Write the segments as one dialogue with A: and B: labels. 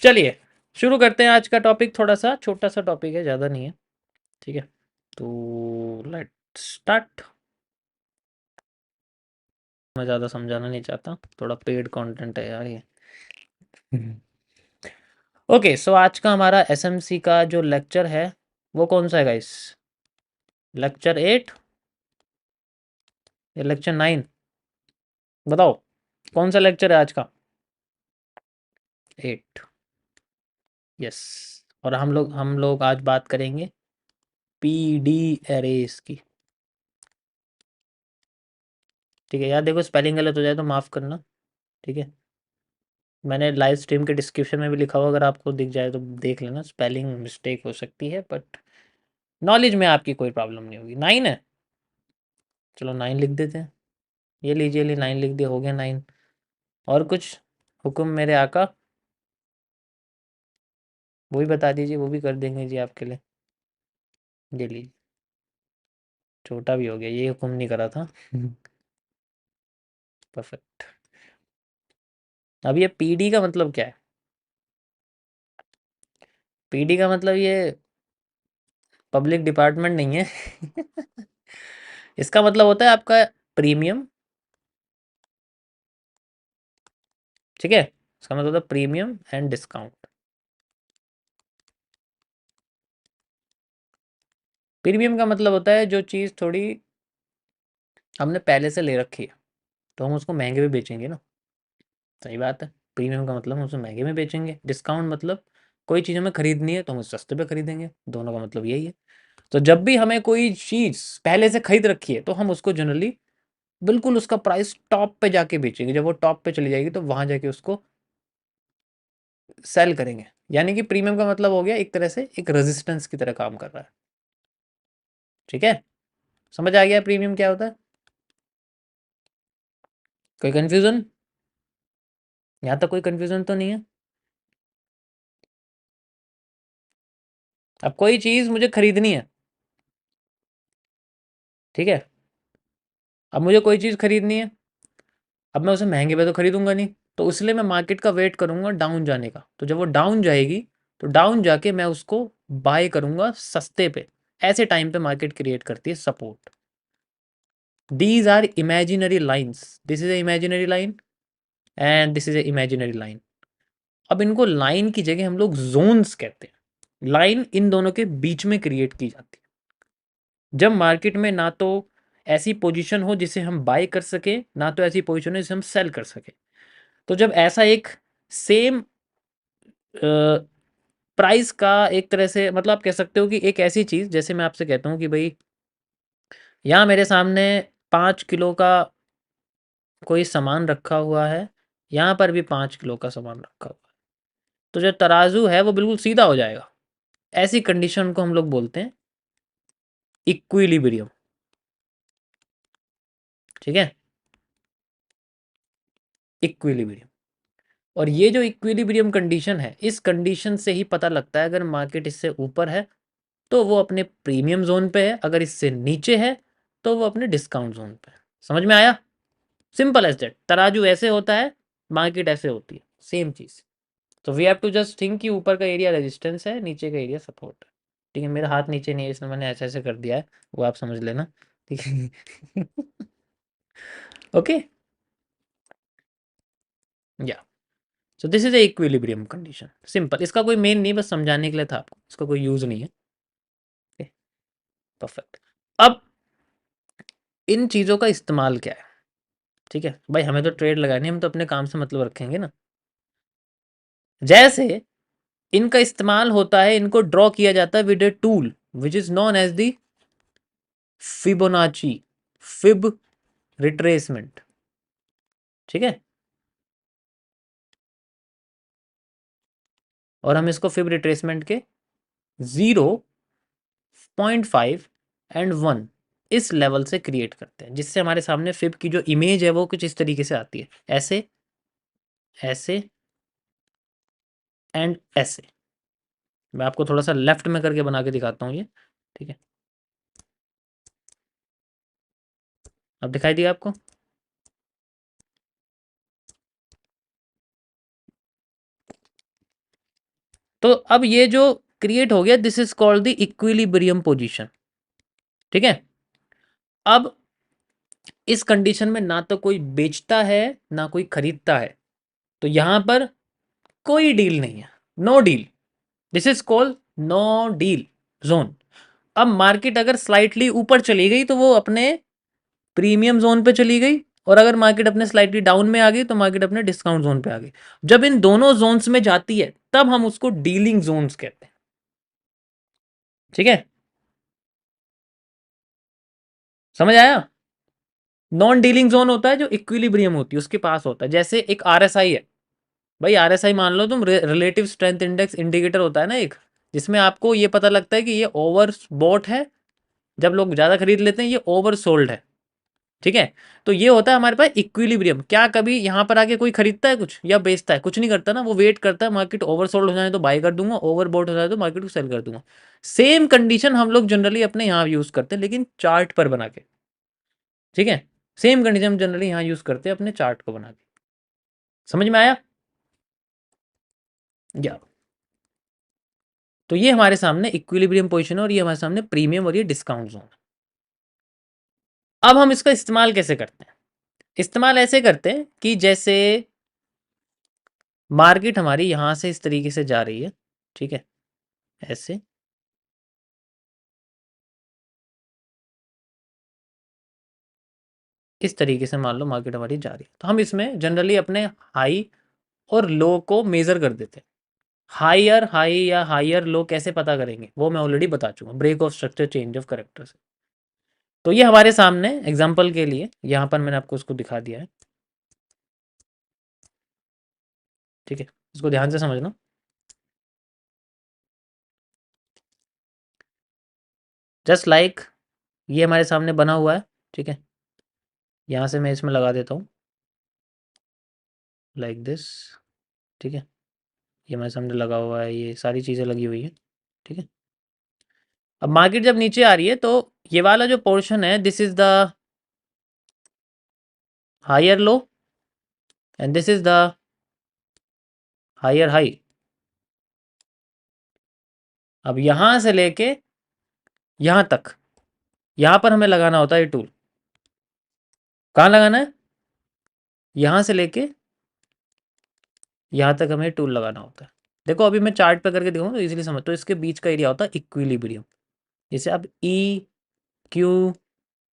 A: चलिए शुरू करते हैं आज का टॉपिक। थोड़ा सा छोटा सा टॉपिक है, ज़्यादा नहीं है। ठीक है, तो लेट स्टार्ट। मैं ज़्यादा समझाना नहीं चाहता, थोड़ा पेड कंटेंट है यार ये। ओके, सो आज का हमारा एसएमसी का जो लेक्चर है वो कौन सा है गाइस? लेक्चर 8 या लेक्चर 9? बताओ कौन सा लेक्चर है आज का? 8। यस। और हम लोग आज बात करेंगे पीडी एरेस की। ठीक है यार, देखो स्पेलिंग गलत हो जाए तो माफ़ करना। ठीक है, मैंने लाइव स्ट्रीम के डिस्क्रिप्शन में भी लिखा हुआ, अगर आपको दिख जाए तो देख लेना। स्पेलिंग मिस्टेक हो सकती है बट नॉलेज में आपकी कोई प्रॉब्लम नहीं होगी। 9 है, चलो 9 लिख देते हैं। ये लीजिए, 9 लिख दिया, हो गया 9। और कुछ हुक्म मेरे आका, वो भी बता दीजिए, वो भी कर देंगे जी आपके लिए। ये लीजिए, छोटा भी हो गया, ये हुक्म नहीं करा था। परफेक्ट। अब ये पीडी का मतलब क्या है? पीडी का मतलब ये पब्लिक डिपार्टमेंट नहीं है। इसका मतलब होता है आपका प्रीमियम। ठीक है, इसका मतलब होता है प्रीमियम एंड डिस्काउंट। प्रीमियम का मतलब होता है जो चीज़ थोड़ी हमने पहले से ले रखी है तो हम उसको महंगे में बेचेंगे ना। सही बात है, प्रीमियम का मतलब हम उसे महंगे में बेचेंगे। डिस्काउंट मतलब कोई चीज़ हमें खरीदनी है तो हम उसे सस्ते पे खरीदेंगे। दोनों का मतलब यही है। तो जब भी हमें कोई चीज़ पहले से खरीद रखी है तो हम उसको जनरली बिल्कुल उसका प्राइस टॉप पे जाके बेचेंगे। जब वो टॉप पे चली जाएगी तो वहां जाके उसको सेल करेंगे। यानी कि प्रीमियम का मतलब हो गया एक तरह से एक रेजिस्टेंस की तरह काम कर रहा है। ठीक है, समझ आ गया प्रीमियम क्या होता है? कोई कंफ्यूजन? यहाँ तक कोई कंफ्यूजन तो नहीं है? अब कोई चीज़ मुझे खरीदनी है, ठीक है, अब मुझे कोई चीज़ खरीदनी है। अब मैं उसे महंगे पे तो खरीदूंगा नहीं, तो इसलिए मैं मार्केट का वेट करूंगा डाउन जाने का। तो जब वो डाउन जाएगी तो डाउन जाके मैं उसको बाय करूंगा सस्ते पे। ऐसे टाइम पे मार्केट क्रिएट करती है support. These are imaginary lines, this is a imaginary line and this is a imaginary line. अब इनको लाइन की जगह हम लोग जोन्स कहते हैं। लाइन इन दोनों के बीच में क्रिएट की जाती है जब मार्केट में ना तो ऐसी पोजीशन हो जिसे हम बाय कर सके, ना तो ऐसी पोजीशन हो जिसे हम सेल कर सके। तो जब ऐसा एक सेम प्राइस का एक तरह से मतलब आप कह सकते हो कि एक ऐसी चीज़, जैसे मैं आपसे कहता हूँ कि भाई यहाँ मेरे सामने 5 किलो का कोई सामान रखा हुआ है, यहाँ पर भी 5 किलो का सामान रखा हुआ है, तो जो तराजू है वो बिल्कुल सीधा हो जाएगा। ऐसी कंडीशन को हम लोग बोलते हैं इक्विलिब्रियम। ठीक है, इक्विलिब्रियम। और ये जो इक्विलिब्रियम कंडीशन है, इस कंडीशन से ही पता लगता है अगर मार्केट इससे ऊपर है तो वो अपने प्रीमियम जोन पे है, अगर इससे नीचे है तो वो अपने डिस्काउंट जोन पे है। समझ में आया? Simple as that. तराजू ऐसे होता है, मार्केट ऐसे होती है, सेम चीज। तो we have to just think कि ऊपर का एरिया रेजिस्टेंस है, नीचे का एरिया सपोर्ट है। ठीक है, मेरा हाथ नीचे नहीं है इसलिए मैंने ऐसे ऐसे कर दिया है, वो आप समझ लेना। ठीक है। ओके, या so this is A equilibrium condition. Simple, इसका कोई मेन नहीं, बस समझाने के लिए था आपको, इसका कोई यूज नहीं है। परफेक्ट। अब इन चीज़ों का इस्तेमाल क्या है? ठीक है भाई, हमें तो ट्रेड लगानी है, हम तो अपने काम से मतलब रखेंगे ना। जैसे इनका इस्तेमाल होता है, इनको ड्रॉ किया जाता है with a tool which is known as the Fibonacci fib retracement. ठीक है, और हम इसको फिब रिट्रेसमेंट के 0.5 एंड 1 इस लेवल से क्रिएट करते हैं, जिससे हमारे सामने फिब की जो इमेज है वो कुछ इस तरीके से आती है, ऐसे ऐसे एंड ऐसे। मैं आपको थोड़ा सा लेफ्ट में करके बना के दिखाता हूँ ये। ठीक है, अब दिखाई दिया आपको? तो अब ये जो क्रिएट हो गया, this is called the equilibrium position. ठीक है, अब इस कंडीशन में ना तो कोई बेचता है ना कोई खरीदता है, तो यहां पर कोई डील नहीं है, no deal. This is called no deal zone. अब मार्केट अगर स्लाइटली ऊपर चली गई तो वो अपने प्रीमियम जोन पे चली गई, और अगर मार्केट अपने स्लाइटली डाउन में आ गई तो मार्केट अपने डिस्काउंट जोन पे आ गई। जब इन दोनों जोन्स में जाती है तब हम उसको डीलिंग जोन्स कहते हैं। ठीक है, समझ आया? नॉन डीलिंग जोन होता है जो इक्विलिब्रियम होती है उसके पास होता है, जैसे एक आरएसआई है। भाई आरएसआई मान लो तुम, रिलेटिव स्ट्रेंथ इंडेक्स इंडिकेटर होता है ना एक, जिसमें आपको ये पता लगता है कि ये ओवर बॉट है, जब लोग ज़्यादा खरीद लेते हैं, ये ओवर सोल्ड है। ठीक है, तो ये होता है हमारे पास इक्विलिब्रियम। क्या कभी यहाँ पर आके कोई खरीदता है कुछ या बेचता है? कुछ नहीं करता ना, वो वेट करता है मार्केट ओवर सोल्ड हो जाए तो बाय कर दूंगा, ओवर बॉट हो जाए तो मार्केट को सेल कर दूंगा। सेम कंडीशन हम लोग जनरली अपने यहाँ यूज करते हैं, लेकिन चार्ट पर बना के। ठीक है, सेम कंडीशन हम जनरली यहाँ यूज करते हैं अपने चार्ट को बना के। समझ में आया? या तो ये हमारे सामने इक्विलिब्रियम पोजीशन है, और ये हमारे सामने प्रीमियम और ये डिस्काउंट जोन है। अब हम इसका इस्तेमाल कैसे करते हैं? इस्तेमाल ऐसे करते हैं कि जैसे मार्केट हमारी यहां से इस तरीके से जा रही है, ठीक है, ऐसे, इस तरीके से मान लो मार्केट हमारी जा रही है, तो हम इसमें जनरली अपने हाई और लो को मेजर कर देते हैं। हायर हाई या हायर लो कैसे पता करेंगे वो मैं ऑलरेडी बता चुका हूँ, break of structure, change of character से। तो ये हमारे सामने एग्जांपल के लिए यहाँ पर मैंने आपको उसको दिखा दिया है। ठीक है, इसको ध्यान से समझना। जस्ट लाइक ये हमारे सामने बना हुआ है। ठीक है, यहाँ से मैं इसमें लगा देता हूँ लाइक दिस। ठीक है, ये हमारे सामने लगा हुआ है, ये सारी चीज़ें लगी हुई है। ठीक है, अब मार्केट जब नीचे आ रही है तो ये वाला जो पोर्शन है, this is the higher low and this is the higher high. अब यहां से लेके यहां तक, यहां पर हमें लगाना होता है ये टूल। कहाँ लगाना है? यहां से लेके यहां तक हमें टूल लगाना होता है। देखो अभी मैं चार्ट पे करके दिखाऊं तो इजीली समझ, तो इसके बीच का एरिया होता है इक्विलिब्रियम, जिसे आप ई क्यू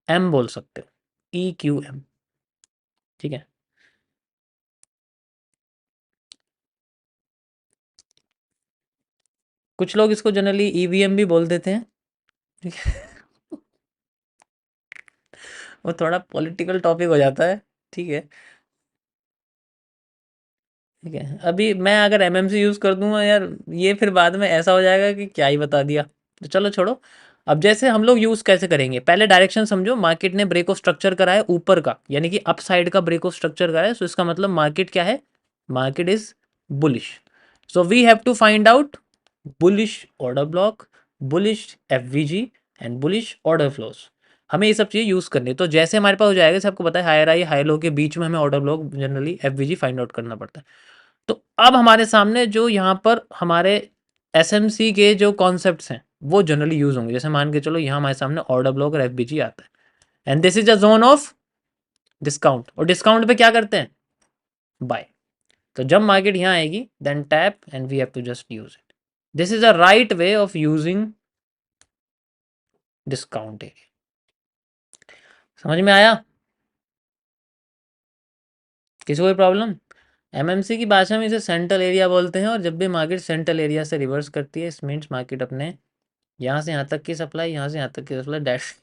A: एम बोल सकते हो, ई क्यू एम। ठीक है, कुछ लोग इसको जनरली ईवीएम भी बोल देते हैं। ठीक है, वो थोड़ा पॉलिटिकल टॉपिक हो जाता है। ठीक है, ठीक है, अभी मैं अगर एमएमसी यूज़ कर दूंगा यार, ये फिर बाद में ऐसा हो जाएगा कि क्या ही बता दिया, तो चलो छोड़ो। अब जैसे हम लोग यूज़ कैसे करेंगे, पहले डायरेक्शन समझो। मार्केट ने ब्रेक ऑफ स्ट्रक्चर करा है ऊपर का, यानी कि अप साइड का ब्रेक ऑफ स्ट्रक्चर करा है, सो इसका मतलब मार्केट क्या है? Market is bullish. So we have to find out bullish order block, bullish FVG and bullish order flows. हमें ये सब चीज़ें यूज़ करनी है। तो जैसे हमारे पास हो जाएगा, जैसे आपको पता है हायर हाई हाई लो के बीच में हमें order block generally FVG find out करना पड़ता है। तो अब हमारे सामने जो यहाँ पर हमारे एसएमसी के जो कॉन्सेप्ट्स हैं वो जनरली यूज होंगे। जैसे मान के चलो यहाँ हमारे सामने ऑर्डर ब्लॉक और एफबीजी आता है, and this is a zone of discount, और डिस्काउंट पे क्या करते हैं? बाय। तो जब मार्केट यहाँ आएगी then tap and we have to just use it. This is a right way of using discount area. समझ में आया? किसी कोई प्रॉब्लम? एमएमसी की भाषा में इसे सेंट्रल एरिया बोलते हैं, और जब भी मार्केट सेंट्रल एरिया से रिवर्स करती है, इस मीन्स मार्केट अपने यहाँ से यहाँ तक की सप्लाई, यहाँ से यहाँ तक की सप्लाई डैश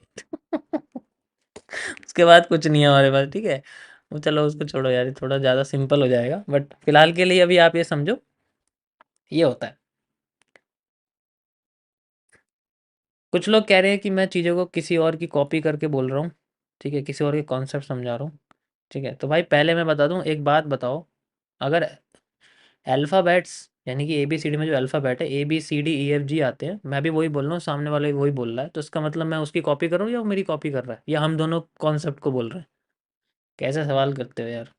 A: उसके बाद कुछ नहीं है हमारे पास। ठीक है, वो चलो उसको छोड़ो यार, ये थोड़ा ज़्यादा सिंपल हो जाएगा, बट फिलहाल के लिए अभी आप ये समझो ये होता है। कुछ लोग कह रहे हैं कि मैं चीज़ों को किसी और की कॉपी करके बोल रहा हूँ। ठीक है, किसी और के कॉन्सेप्ट समझा रहा हूँ। ठीक है, तो भाई पहले मैं बता दूँ एक बात, बताओ, अगर अल्फ़ाबेट्स यानी कि ए बी सी डी में जो अल्फ़ाबेट है A B C D E F G आते हैं, मैं भी वही बोल रहा हूँ, सामने वाला भी वही बोल रहा है, तो इसका मतलब मैं उसकी कॉपी करूँ या वो मेरी कॉपी कर रहा है, या हम दोनों कॉन्सेप्ट को बोल रहे हैं? कैसे सवाल करते हो यार?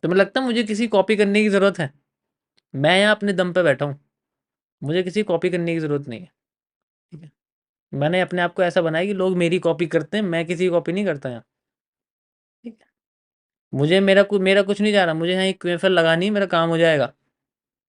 A: तुम्हें लगता है मुझे किसी कॉपी करने की ज़रूरत है? मैं यहाँ अपने दम पे बैठा हूँ। मुझे किसी कॉपी करने की ज़रूरत नहीं है, ठीक है? मैंने अपने आप को ऐसा बनाया कि लोग मेरी कॉपी करते हैं, मैं किसी की कॉपी नहीं करता यहाँ, ठीक है? मुझे मेरा कुछ नहीं जा रहा, मुझे यहाँ एक क्यूएफएल लगानी है, मेरा काम हो जाएगा।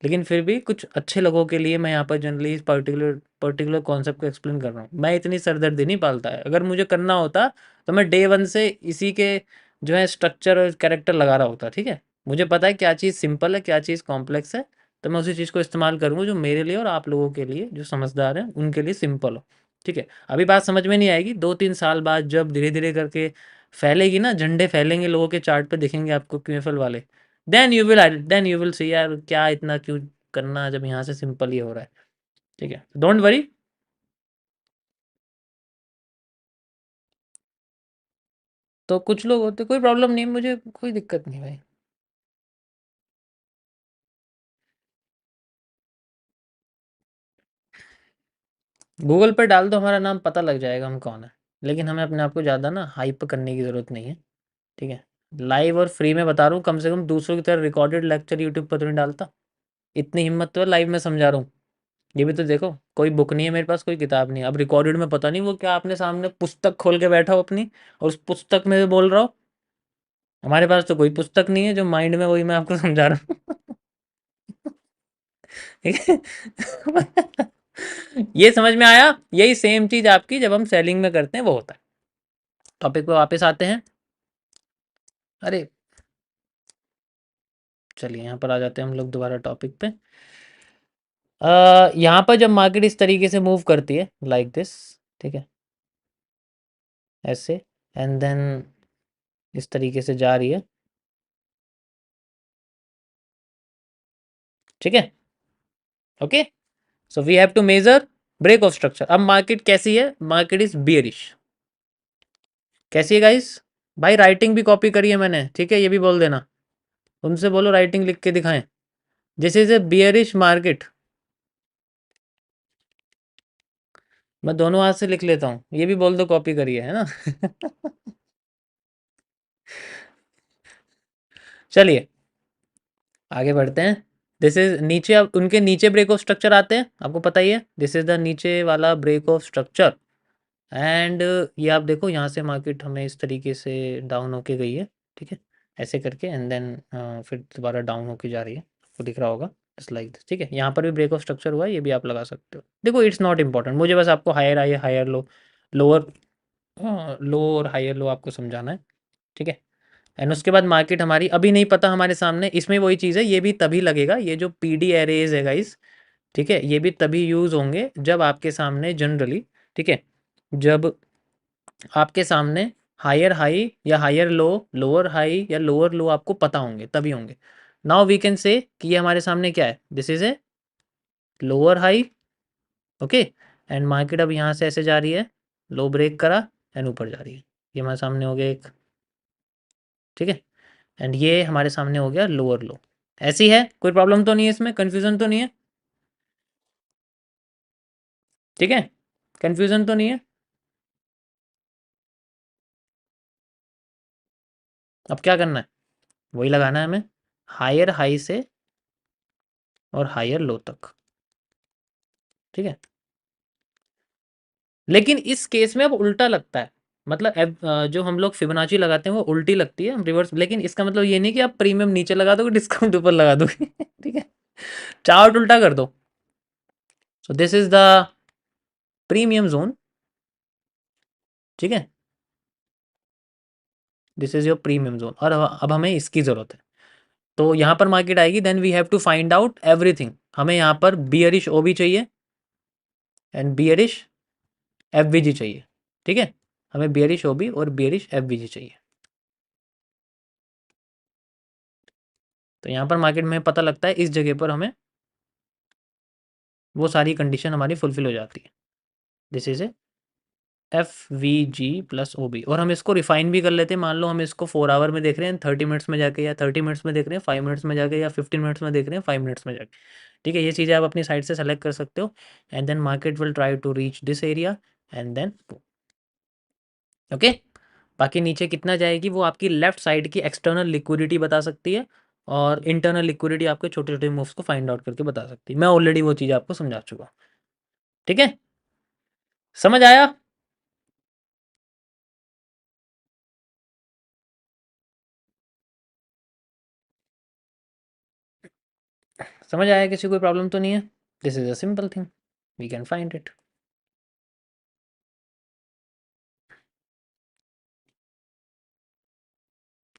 A: लेकिन फिर भी कुछ अच्छे लोगों के लिए मैं यहाँ पर जनरली इस पर्टिकुलर कॉन्सेप्ट को एक्सप्लेन कर रहा हूँ। मैं इतनी सरदर्दी नहीं पालता है, अगर मुझे करना होता तो मैं डे वन से इसी के जो है स्ट्रक्चर और कैरेक्टर लगा रहा होता, ठीक है? मुझे पता है क्या चीज़ सिंपल है, क्या चीज़ कॉम्प्लेक्स है, तो मैं उसी चीज़ को इस्तेमाल करूँगा जो मेरे लिए और आप लोगों के लिए जो समझदार हैं उनके लिए सिंपल हो, ठीक है? अभी बात समझ में नहीं आएगी, 2-3 साल बाद जब धीरे-धीरे करके फैलेगी ना, झंडे फैलेंगे लोगों के चार्ट पे दिखेंगे आपको क्यूएफएल वाले, देन यू विल सी यार क्या इतना क्यों करना जब यहाँ से सिंपल ही हो रहा है, ठीक है? Don't worry. तो कुछ लोग होते, कोई प्रॉब्लम नहीं, मुझे कोई दिक्कत नहीं भाई। गूगल पे डाल दो हमारा नाम, पता लग जाएगा हम कौन है। लेकिन हमें अपने आप को ज़्यादा ना हाइप करने की ज़रूरत नहीं है, ठीक है? लाइव और फ्री में बता रहा हूँ, कम से कम दूसरों की तरह रिकॉर्डेड लेक्चर यूट्यूब पर तो नहीं डालता। इतनी हिम्मत तो है, लाइव में समझा रहा हूँ। ये भी तो देखो, कोई बुक नहीं है मेरे पास, कोई किताब नहीं है। अब रिकॉर्डेड में पता नहीं वो क्या आपने सामने पुस्तक खोल के बैठा हो अपनी, और उस पुस्तक में भी बोल रहा हो। हमारे पास तो कोई पुस्तक नहीं है, जो माइंड में वही मैं आपको समझा रहा हूँ। ठीक है? ये समझ में आया? यही सेम चीज आपकी जब हम सेलिंग में करते हैं वो होता है। टॉपिक पे वापस आते हैं। अरे चलिए यहाँ पर आ जाते हैं हम लोग दोबारा टॉपिक पे। यहाँ पर जब मार्केट इस तरीके से मूव करती है लाइक दिस, ठीक है, ऐसे, एंड देन इस तरीके से जा रही है, ठीक है? Okay, so we have to measure break of structure. अब मार्केट कैसी है? Market is bearish. कैसी है गाइस? भाई राइटिंग भी कॉपी करी है मैंने, ठीक है? ये भी बोल देना, उनसे बोलो राइटिंग लिख के दिखाएं। This is A bearish market. मैं दोनों हाथ से लिख लेता हूँ, ये भी बोल दो कॉपी करी है ना? चलिए आगे बढ़ते हैं। दिस इज नीचे, अब उनके नीचे ब्रेक ऑफ स्ट्रक्चर आते हैं, आपको पता ही है, दिस इज द नीचे वाला ब्रेक ऑफ स्ट्रक्चर। एंड ये आप देखो, यहाँ से मार्केट हमें इस तरीके से डाउन होके गई है, ठीक है, ऐसे करके, एंड देन फिर दोबारा डाउन होके जा रही है, आपको दिख रहा होगा, जस्ट लाइक दिस, ठीक है? यहाँ पर भी ब्रेक ऑफ स्ट्रक्चर हुआ है, ये भी आप लगा सकते हो। देखो इट्स नॉट इंपॉर्टेंट, मुझे बस आपको higher high, higher low, lower low और हायर लो आपको समझाना है, ठीक है? एंड उसके बाद मार्केट हमारी अभी नहीं पता हमारे सामने, इसमें वही चीज़ है, ये भी तभी लगेगा, ये जो पीडी एरेज है गाइस, ठीक है, ये भी तभी यूज़ होंगे जब आपके सामने जनरली, ठीक है, जब आपके सामने हायर हाई या हायर लो, लोअर हाई या लोअर लो आपको पता होंगे, तभी होंगे। नाउ वी कैन से कि ये हमारे सामने क्या है, this is a lower high, okay, and market अब यहाँ से ऐसे जा रही है, लो ब्रेक करा एंड ऊपर जा रही है, ये हमारे सामने हो गया एक, ठीक है, एंड ये हमारे सामने हो गया लोअर लो। ऐसी है, कोई प्रॉब्लम तो नहीं है इसमें, कंफ्यूजन तो नहीं है, ठीक है? कंफ्यूजन तो नहीं है। अब क्या करना है? वही लगाना है हमें, हायर हाई से और हायर लो तक, ठीक है? लेकिन इस केस में अब उल्टा लगता है, मतलब जो हम लोग फिबोनाची लगाते हैं वो उल्टी लगती है रिवर्स, लेकिन इसका मतलब ये नहीं कि आप प्रीमियम नीचे लगा दोगे, डिस्काउंट ऊपर लगा दोगे। ठीक है, चार्ट उल्टा कर दो। So this is the premium zone, ठीक है, this is your premium zone, और अब हमें इसकी जरूरत है। तो यहाँ पर मार्केट आएगी, then we have to find out everything. हमें यहाँ पर बियरिश ओबी चाहिए एंड बियरिश एफवीजी चाहिए, ठीक है? हमें बियरिश ओबी और बियरिश एफवीजी चाहिए। तो यहाँ पर मार्केट में पता लगता है, इस जगह पर हमें वो सारी कंडीशन हमारी फुलफिल हो जाती है। This is a F V G plus O B, और हम इसको रिफाइन भी कर लेते हैं। मान लो हम इसको 4 आवर में देख रहे हैं 30 मिनट्स में जाके, या 30 मिनट्स में देख रहे हैं 5 मिनट्स में जाके, या 15 मिनट्स में देख रहे हैं 5 मिनट्स में जाके, ठीक है? ये चीज़ें आप अपनी साइड से सेलेक्ट कर सकते हो, and then market will try to reach this area and then okay. बाकी नीचे कितना जाएगी वो आपकी लेफ्ट साइड की एक्सटर्नल लिक्विडिटी बता सकती है, और इंटरनल लिक्विडिटी आपके छोटे-छोटे मूव्स को फाइंड आउट करके बता सकती है। मैं ऑलरेडी वो चीज़ आपको समझा चुका हूँ। ठीक है? समझ आया? समझ आया? किसी को कोई प्रॉब्लम तो नहीं है? This is a simple thing, we can find it.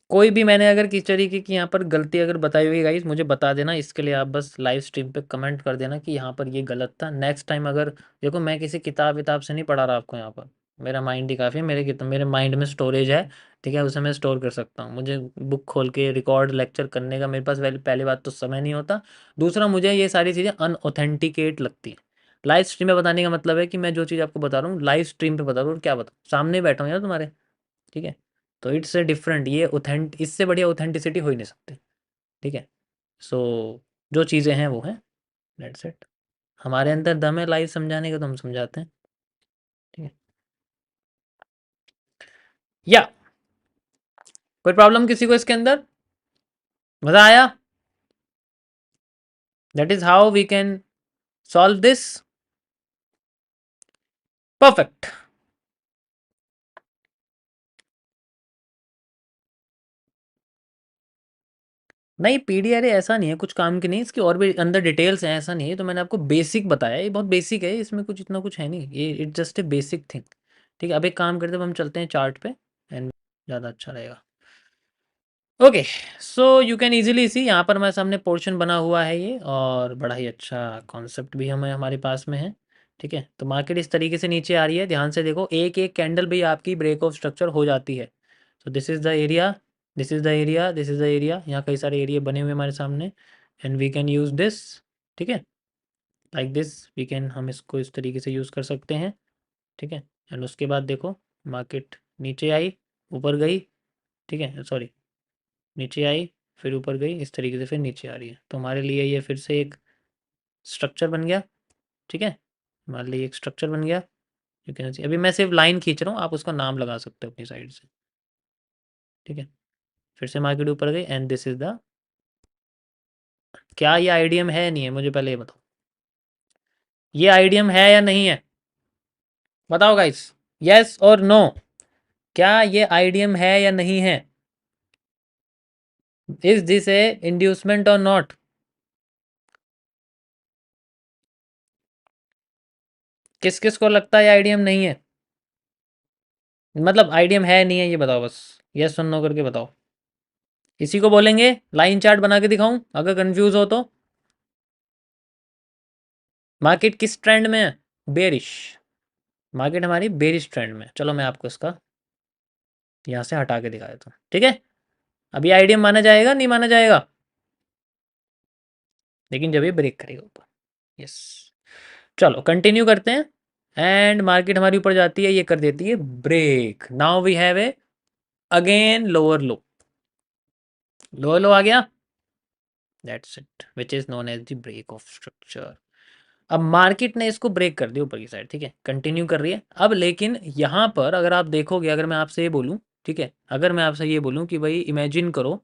A: कोई भी मैंने अगर किसी तरीके की यहाँ पर गलती अगर बताई हुई गाइस, मुझे बता देना। इसके लिए आप बस लाइव स्ट्रीम पे कमेंट कर देना कि यहाँ पर ये गलत था। नेक्स्ट टाइम अगर देखो, मैं किसी किताब विताब से नहीं पढ़ा रहा आपको यहाँ पर, मेरा माइंड ही काफ़ी है। मेरे माइंड में स्टोरेज है, ठीक है, उसे मैं स्टोर कर सकता हूँ। मुझे बुक खोल के रिकॉर्ड लेक्चर करने का मेरे पास पहली बात तो समय नहीं होता। दूसरा, मुझे ये सारी चीज़ें अनऑथेंटिकेट लगती हैं। लाइव स्ट्रीम में बताने का मतलब है कि मैं जो चीज़ आपको बता रहा हूँ लाइव स्ट्रीम पे बता रहा हूँ, और क्या बताऊँ, सामने बैठा हूँ यार तुम्हारे। ठीक है? तो इट्स डिफरेंट, ये ऑथेंट इससे बढ़िया ऑथेंटिसिटी हो ही नहीं सकती। ठीक है? सो जो चीज़ें हैं वो हैं, दैट्स इट। हमारे अंदर दम है लाइव समझाने का, तो हम समझाते हैं। ठीक है? या कोई प्रॉब्लम किसी को इसके अंदर? मज़ा आया? That is how we can solve this. Perfect. नहीं, पीडीआर ऐसा नहीं है, कुछ काम की नहीं, इसकी और भी अंदर डिटेल्स हैं, ऐसा नहीं है। तो मैंने आपको बेसिक बताया, ये बहुत बेसिक है, इसमें कुछ इतना कुछ है नहीं, ये it's just a basic thing. ठीक है? अब एक काम करते हैं, अब हम चलते हैं चार्ट पे, एंड ज़्यादा अच्छा रहेगा। Okay, so you can easily सी, यहाँ पर हमारे सामने पोर्शन बना हुआ है ये, और बड़ा ही अच्छा कॉन्सेप्ट भी हमारे पास में है। ठीक है? तो मार्केट इस तरीके से नीचे आ रही है, ध्यान से देखो, एक एक कैंडल भी आपकी ब्रेक ऑफ स्ट्रक्चर हो जाती है। तो this is the area, this is the area, this is the area, यहाँ कई सारे एरिया बने हुए हमारे सामने, and we can use this. ठीक है? लाइक दिस वी कैन, हम इसको इस तरीके से यूज़ कर सकते हैं। ठीक है? एंड उसके बाद देखो, मार्केट नीचे आई, ऊपर गई। ठीक है? सॉरी, नीचे आई, फिर ऊपर गई, इस तरीके से फिर नीचे आ रही है। तो हमारे लिए ये फिर से एक स्ट्रक्चर बन गया। ठीक है? हमारे लिए एक स्ट्रक्चर बन गया। यू कैन सी, अभी मैं सिर्फ लाइन खींच रहा हूँ, आप उसका नाम लगा सकते हो अपनी साइड से। ठीक है? फिर से मार्केट ऊपर गई, एंड दिस इज द, क्या ये आईडीएम है नहीं है, मुझे पहले ये बताओ, ये आईडीएम है या नहीं है? बताओ गाइस, यस और नो, क्या ये आईडीएम है या नहीं है? इज दिस ए इंड्यूसमेंट और नॉट? किस किस को लगता है आईडीएम नहीं है? मतलब आईडीएम है नहीं है, ये बताओ बस, यस और नो करके बताओ। इसी को बोलेंगे लाइन चार्ट बना के दिखाऊं अगर कंफ्यूज हो तो? मार्केट किस ट्रेंड में है? बेरिश। मार्केट हमारी बेरिश ट्रेंड में। चलो मैं आपको इसका यहाँ से हटा के दिखा देता हूँ। ठीक है? अभी आईडीएम माना जाएगा नहीं माना जाएगा? लेकिन जब ये ब्रेक करेगा ऊपर। यस, चलो कंटिन्यू करते हैं। एंड मार्केट हमारी ऊपर जाती है, ये कर देती है break. Now we have a again lower low, lower low आ गया, that's it, which is known as the break of structure. अब मार्केट ने इसको ब्रेक कर दिया ऊपर की साइड। ठीक है? कंटिन्यू कर रही है अब, लेकिन यहाँ पर अगर आप देखोगे, अगर मैं आपसे ये बोलूँ, ठीक है, अगर मैं आपसे ये बोलूँ कि भाई इमेजिन करो,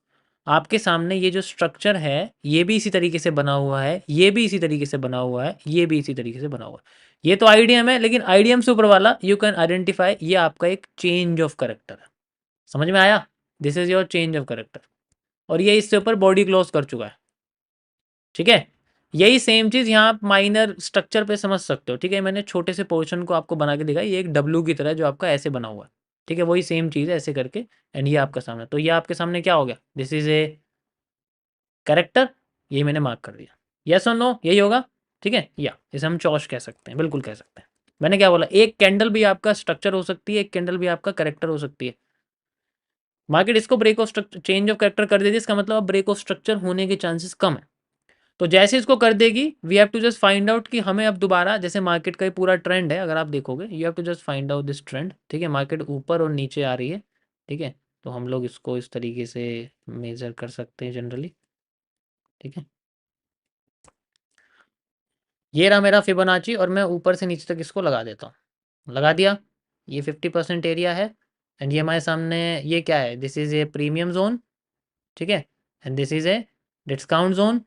A: आपके सामने ये जो स्ट्रक्चर है, ये भी इसी तरीके से बना हुआ है, ये भी इसी तरीके से बना हुआ है, ये भी इसी तरीके से बना हुआ है। ये तो आईडीएम है, लेकिन आईडीएम से ऊपर वाला यू कैन आइडेंटिफाई, ये आपका एक चेंज ऑफ करेक्टर है। समझ में आया? This is your change of character, और ये इससे ऊपर बॉडी क्लोज कर चुका है। ठीक है? यही सेम चीज़ यहाँ आप माइनर स्ट्रक्चर पे समझ सकते हो। ठीक है? मैंने छोटे से पोर्शन को आपको बना के दिखाया, ये एक डब्लू की तरह जो आपका ऐसे बना हुआ है। ठीक है? वही सेम चीज़ है ऐसे करके, एंड ये आपका सामने, तो ये आपके सामने क्या हो गया, दिस इज ए कैरेक्टर, ये मैंने मार्क कर दिया। यस और नो, यही होगा? ठीक है? या इसे हम चौश कह सकते हैं, बिल्कुल कह सकते हैं। मैंने क्या बोला, एक कैंडल भी आपका स्ट्रक्चर हो सकती है, एक कैंडल भी आपका करेक्टर हो सकती है। मार्केट इसको break of structure, change of character कर देती है, इसका मतलब अब ब्रेक ऑफ स्ट्रक्चर होने के चांसेस कम है। तो जैसे इसको कर देगी, we have to just find out कि हमें अब दोबारा, जैसे मार्केट का ये पूरा ट्रेंड है, अगर आप देखोगे, you have to just find out this trend. ठीक है? मार्केट ऊपर और नीचे आ रही है। ठीक है? तो हम लोग इसको इस तरीके से मेजर कर सकते हैं जनरली। ठीक है? ये रहा मेरा फिबोनाची, और मैं ऊपर से नीचे तक इसको लगा देता हूँ। लगा दिया, ये 50% एरिया है, एंड ये हमारे सामने, ये क्या है, this is A premium zone. ठीक है? And this is a discount zone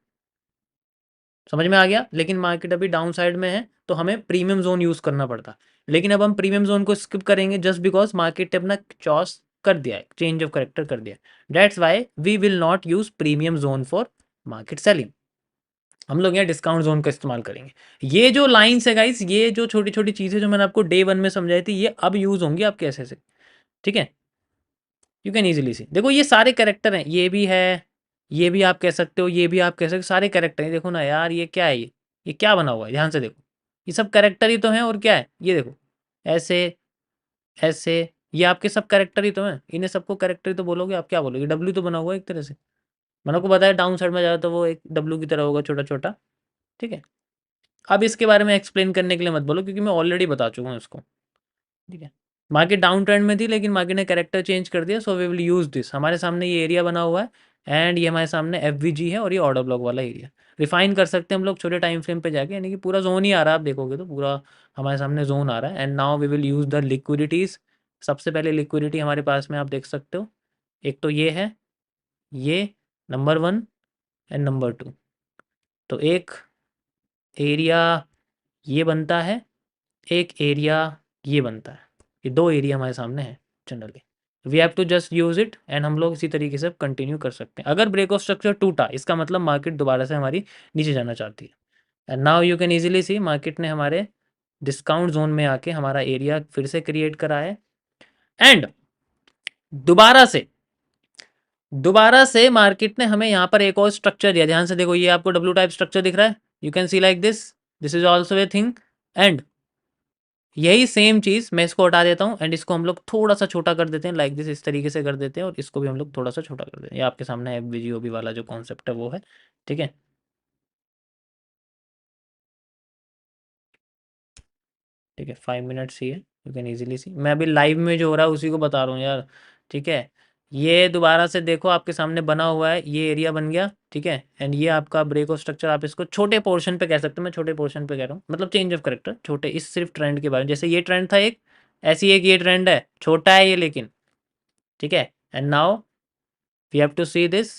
A: समझ में आ गया। लेकिन मार्केट अभी डाउन साइड में है तो हमें प्रीमियम जोन यूज़ करना पड़ता। लेकिन अब हम प्रीमियम जोन को स्किप करेंगे जस्ट बिकॉज मार्केट ने अपना चॉइस कर दिया है, चेंज ऑफ करेक्टर कर दिया है। That's why we will not use premium zone for market selling. हम लोग यहाँ डिस्काउंट जोन का इस्तेमाल करेंगे। ये जो लाइन्स है गाइस, ये जो छोटी छोटी चीज़ें जो मैंने आपको डे 1 में समझाई थी, ये अब यूज़ होंगी आपके ऐसे से। ठीक है, यू कैन ईजिली सी। देखो ये सारे कैरेक्टर हैं, ये भी है, ये भी आप कह सकते हो, ये भी आप कह सकते हो, सारे कैरेक्टर हैं। देखो ना यार, ये क्या है, ये क्या बना हुआ है, ध्यान से देखो। ये सब कैरेक्टर ही तो हैं, और क्या है, ये देखो ऐसे ऐसे, ये आपके सब कैरेक्टर ही तो हैं। इन्हें सबको कैरेक्टर ही तो बोलोगे, आप क्या बोलोगे, डब्ल्यू तो बना हुआ है एक तरह से। मैंने आपको बताया डाउन साइड में जाए तो वो एक डब्ल्यू की तरह होगा, छोटा छोटा। ठीक है, अब इसके बारे में एक्सप्लेन करने के लिए मत बोलो, क्योंकि मैं ऑलरेडी बता चुका हूँ इसको। ठीक है, मार्केट डाउन ट्रेंड में थी, लेकिन मार्केट ने कैरेक्टर चेंज कर दिया, so we will use this. हमारे सामने ये एरिया बना हुआ है, एंड ये हमारे सामने एफ है, और ये ऑर्डर ब्लॉक वाला एरिया रिफाइन कर सकते हैं हम लोग छोटे टाइम फ्रेम पे जाके, यानी कि पूरा जोन ही आ रहा है। आप देखोगे तो पूरा हमारे सामने जोन आ रहा है। And now we will use the liquidities. सबसे पहले लिक्विडिटी हमारे पास में आप देख सकते हो, एक तो ये है, ये नंबर 1 एंड नंबर 2। तो एक एरिया ये बनता है, एक एरिया ये बनता है। ये 2 एरिया हमारे सामने हैं generally. We have to just use it, and हम लोग इसी तरीके से कंटिन्यू कर सकते हैं। अगर ब्रेक ऑफ स्ट्रक्चर टूटा, इसका मतलब मार्केट दोबारा से हमारी नीचे जाना चाहती है। And now you can easily see, market ने हमारे डिस्काउंट जोन में आके हमारा एरिया फिर से क्रिएट करा है। एंड दोबारा से मार्केट ने हमें यहाँ पर एक और स्ट्रक्चर दिया। ध्यान से देखो, ये आपको डब्ल्यू टाइप स्ट्रक्चर दिख रहा है, you can see like this, this is also a thing. And यही सेम चीज़ मैं इसको हटा देता हूँ, एंड इसको हम लोग थोड़ा सा छोटा कर देते हैं, लाइक दिस, इस तरीके से कर देते हैं, और इसको भी हम लोग थोड़ा सा छोटा कर देते हैं। ये आपके सामने एफ वाला जो कॉन्सेप्ट है वो है। ठीक है, ठीक है, 5 मिनट्स ही है, यू कैन इजीली सी। मैं अभी लाइव में जो हो रहा है उसी को बता रहा हूँ यार। ठीक है, ये दोबारा से देखो आपके सामने बना हुआ है, ये एरिया बन गया। ठीक है, एंड ये आपका ब्रेक ऑफ स्ट्रक्चर, आप इसको छोटे पोर्शन पे कह सकते हो। मैं छोटे पोर्शन पे कह रहा हूँ, मतलब चेंज ऑफ करेक्टर छोटे, इस सिर्फ ट्रेंड के बारे में। जैसे ये ट्रेंड था एक, ऐसी एक ये ट्रेंड है, छोटा है ये लेकिन। ठीक है, and now we have to see this,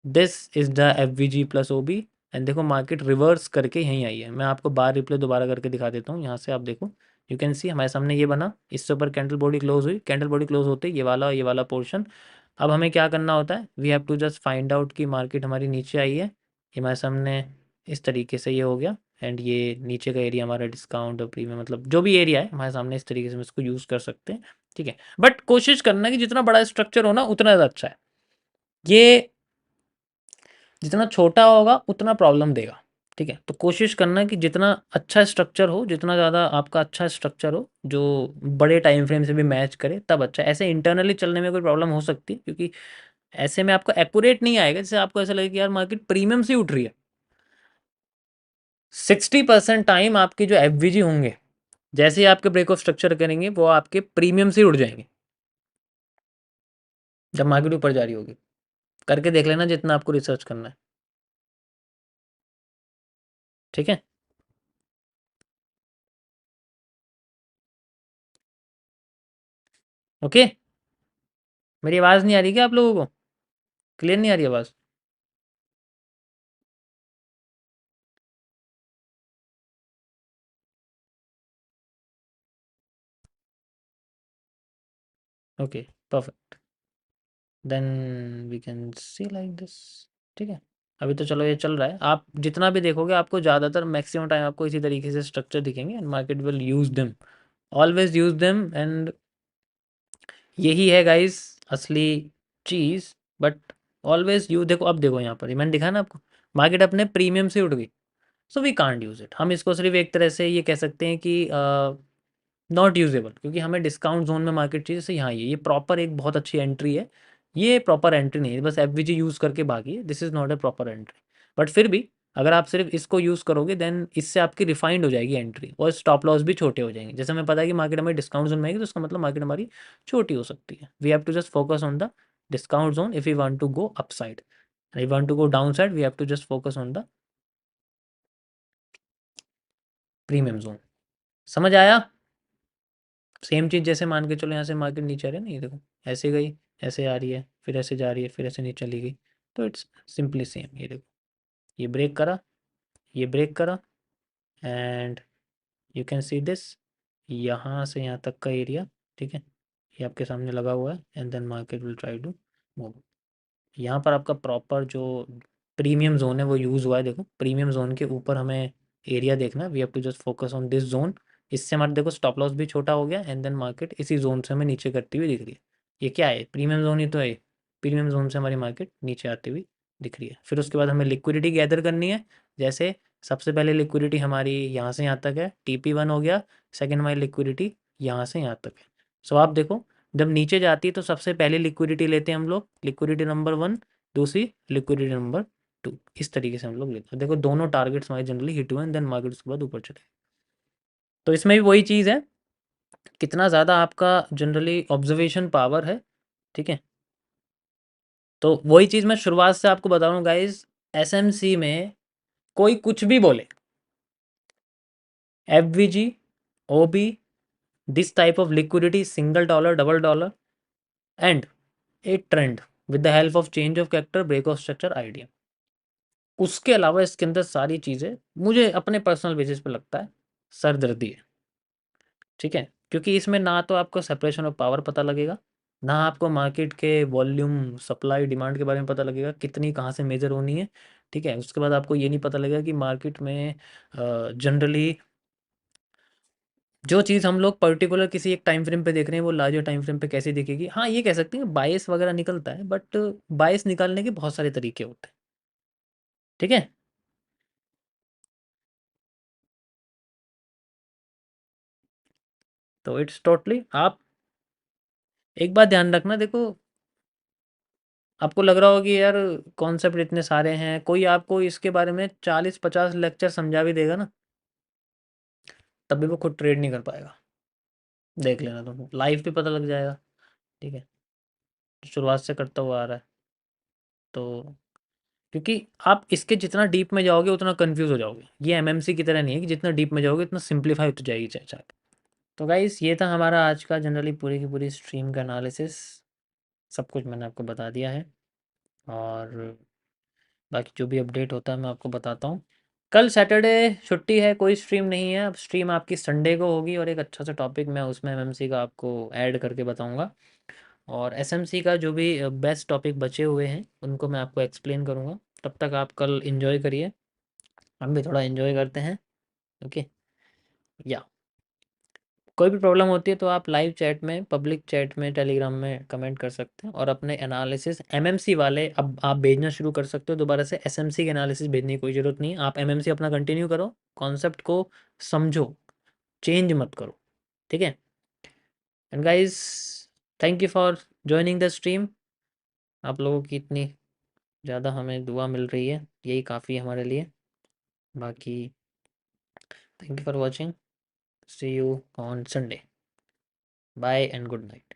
A: this is the F V G plus O B. And देखो मार्केट रिवर्स करके यहीं आई है। मैं आपको बार रिप्ले दोबारा करके दिखा देता हूँ, यहाँ से आप देखो, यू कैन सी हमारे सामने ये बना, इससे ऊपर कैंडल बॉडी क्लोज हुई, कैंडल बॉडी क्लोज होते ये वाला पोर्शन। अब हमें क्या करना होता है, we have to just find out कि मार्केट हमारी नीचे आई है, ये हमारे सामने इस तरीके से ये हो गया। एंड ये नीचे का एरिया हमारा डिस्काउंट और प्रीमियम, मतलब जो भी एरिया है हमारे सामने, इस तरीके से हम इसको यूज़ कर सकते हैं। ठीक है, बट कोशिश करना कि जितना बड़ा स्ट्रक्चर हो ना उतना ज़्यादा अच्छा है। ये जितना छोटा होगा उतना प्रॉब्लम देगा। ठीक है, तो कोशिश करना कि जितना अच्छा स्ट्रक्चर हो, जितना ज़्यादा आपका अच्छा स्ट्रक्चर हो, जो बड़े टाइम फ्रेम से भी मैच करे, तब अच्छा। ऐसे इंटरनली चलने में कोई प्रॉब्लम हो सकती है, क्योंकि ऐसे में आपको एक्यूरेट नहीं आएगा, जैसे आपको ऐसा लगे कि यार मार्केट प्रीमियम से उठ रही है। 60% टाइम आपके जो एफ होंगे, जैसे ही आपके ब्रेक ऑफ स्ट्रक्चर करेंगे, वो आपके प्रीमियम से उठ जाएंगे जब मार्केट ऊपर जा रही होगी। करके देख लेना जितना आपको रिसर्च करना है। ठीक है, ओके। मेरी आवाज़ नहीं आ रही क्या आप लोगों को, क्लियर नहीं आ रही आवाज़? Okay, perfect, then we can see like this. ठीक है, अभी तो चलो ये चल रहा है। आप जितना भी देखोगे, आपको ज़्यादातर मैक्सिमम टाइम आपको इसी तरीके से स्ट्रक्चर दिखेंगे, and market will use them, always use them. And यही है गाइस असली चीज़। बट ऑलवेज यू देखो, अब देखो यहाँ पर मैंने दिखा ना आपको, मार्केट अपने प्रीमियम से उठ गई, so we can't use it. हम इसको सिर्फ एक तरह से ये कह सकते हैं कि नॉट यूजेबल, क्योंकि हमें डिस्काउंट जोन में मार्केट चाहिए। जैसे यहाँ ये प्रॉपर एक बहुत अच्छी एंट्री है, ये प्रॉपर एंट्री नहीं है, बस एफ यूज़ करके भागी है, this is not a proper entry. But फिर भी अगर आप सिर्फ इसको यूज़ करोगे, देन इससे आपकी रिफाइंड हो जाएगी एंट्री, और स्टॉप लॉस भी छोटे हो जाएंगे। जैसे हमें पता है कि मार्केट हमें डिस्काउंट जोन में आएगी, तो उसका मतलब मार्केट हमारी छोटी हो सकती है। We have to just focus on the discount zone if you want to go up side, if want to go down side, we have to just focus on the premium zone. समझ आया? Same चीज़ जैसे मान के चलो, यहाँ से market नीचे आ रही है ना, ये देखो ऐसे गई, ऐसे आ रही है, फिर ऐसे जा रही है, फिर ऐसे नीचे चली गई। तो इट्स सिंपली सेम। ये देखो, ये ब्रेक करा, ये ब्रेक करा, and you can see this, यहाँ से यहाँ तक का एरिया, ठीक है, ये आपके सामने लगा हुआ है, and then market will try to move. यहाँ पर आपका प्रॉपर जो प्रीमियम जोन है वो यूज़ हुआ है। देखो प्रीमियम जोन के ऊपर हमें एरिया देखना है, we have to just focus on this zone. इससे हमारा देखो स्टॉप लॉस भी छोटा हो गया, एंड देन मार्केट इसी जोन से हमें नीचे करती हुई दिख रही है। ये क्या है, प्रीमियम जोन ही तो है। प्रीमियम जोन से हमारी मार्केट नीचे आती हुई दिख रही है। फिर उसके बाद हमें लिक्विडिटी गैदर करनी है। जैसे सबसे पहले लिक्विडिटी हमारी यहाँ से यहाँ तक है, TP1 हो गया। सेकेंड हमारी लिक्विडिटी यहाँ से यहाँ तक है। सो आप देखो, जब नीचे जाती है तो सबसे पहले लिक्विडिटी लेते हैं हम लोग, लिक्विडिटी नंबर 1, दूसरी लिक्विडिटी नंबर 2। इस तरीके से हम लोग लेते हैं। देखो दोनों टारगेट्स हमारे जनरली हिट हुए, देन मार्केट उसके बाद ऊपर चले। तो इसमें भी वही चीज़ है, कितना ज़्यादा आपका जनरली ऑब्जर्वेशन पावर है, ठीक है। तो वही चीज़ मैं शुरुआत से आपको बता रहा हूँ गाइज, SMC में कोई कुछ भी बोले, FVG, OB, this type of liquidity, single dollar, double dollar, and a trend with the help of change of character, break of structure, idea. उसके अलावा इसके अंदर सारी चीज़ें मुझे अपने पर्सनल बेसिस पे लगता है सरदर्दी है, ठीक है। क्योंकि इसमें ना तो आपको सेपरेशन ऑफ पावर पता लगेगा, ना आपको मार्केट के वॉल्यूम, सप्लाई, डिमांड के बारे में पता लगेगा, कितनी कहाँ से मेजर होनी है, ठीक है। उसके बाद आपको ये नहीं पता लगेगा कि मार्केट में जनरली जो चीज़ हम लोग पर्टिकुलर किसी एक टाइम फ्रेम पे देख रहे हैं वो लार्जर टाइम फ्रेम पे कैसे दिखेगी। हाँ, ये कह सकते हैं बायस वगैरह निकलता है, बट बायस निकालने के बहुत सारे तरीके होते हैं, ठीक है। तो इट्स टोटली, आप एक बात ध्यान रखना, देखो आपको लग रहा होगा कि यार कॉन्सेप्ट इतने सारे हैं, कोई आपको इसके बारे में 40-50 लेक्चर समझा भी देगा ना, तब भी वो खुद ट्रेड नहीं कर पाएगा। देख लेना, तुमको लाइफ पे पता लग जाएगा, ठीक है। शुरुआत से करता हुआ आ रहा है, तो क्योंकि आप इसके जितना डीप में जाओगे उतना कंफ्यूज हो जाओगे। ये MMC की तरह नहीं है कि जितना डीप में जाओगे उतना सिंप्लीफाई होती जाएगी चार्ट। तो गाइस ये था हमारा आज का जनरली पूरी की पूरी स्ट्रीम का एनालिसिस। सब कुछ मैंने आपको बता दिया है, और बाकी जो भी अपडेट होता है मैं आपको बताता हूँ। कल सैटरडे छुट्टी है, कोई स्ट्रीम नहीं है। अब स्ट्रीम आपकी संडे को होगी, और एक अच्छा सा टॉपिक मैं उसमें MMC का आपको ऐड करके बताऊँगा, और SMC का जो भी बेस्ट टॉपिक बचे हुए हैं उनको मैं आपको एक्सप्लेन करूँगा। तब तक आप कल इन्जॉय करिए, हम भी थोड़ा इन्जॉय करते हैं, ओके। या कोई भी प्रॉब्लम होती है तो आप लाइव चैट में, पब्लिक चैट में, टेलीग्राम में कमेंट कर सकते हैं, और अपने एनालिसिस MMC वाले अब आप भेजना शुरू कर सकते हो। दोबारा से SMC के एनालिसिस भेजने की कोई ज़रूरत नहीं है, आप MMC अपना कंटिन्यू करो, कॉन्सेप्ट को समझो, चेंज मत करो, ठीक है। And guys, thank you for joining the stream. आप लोगों की इतनी ज़्यादा हमें दुआ मिल रही है, यही काफ़ी है हमारे लिए। बाकी thank you for watching, see you on Sunday, bye and good night.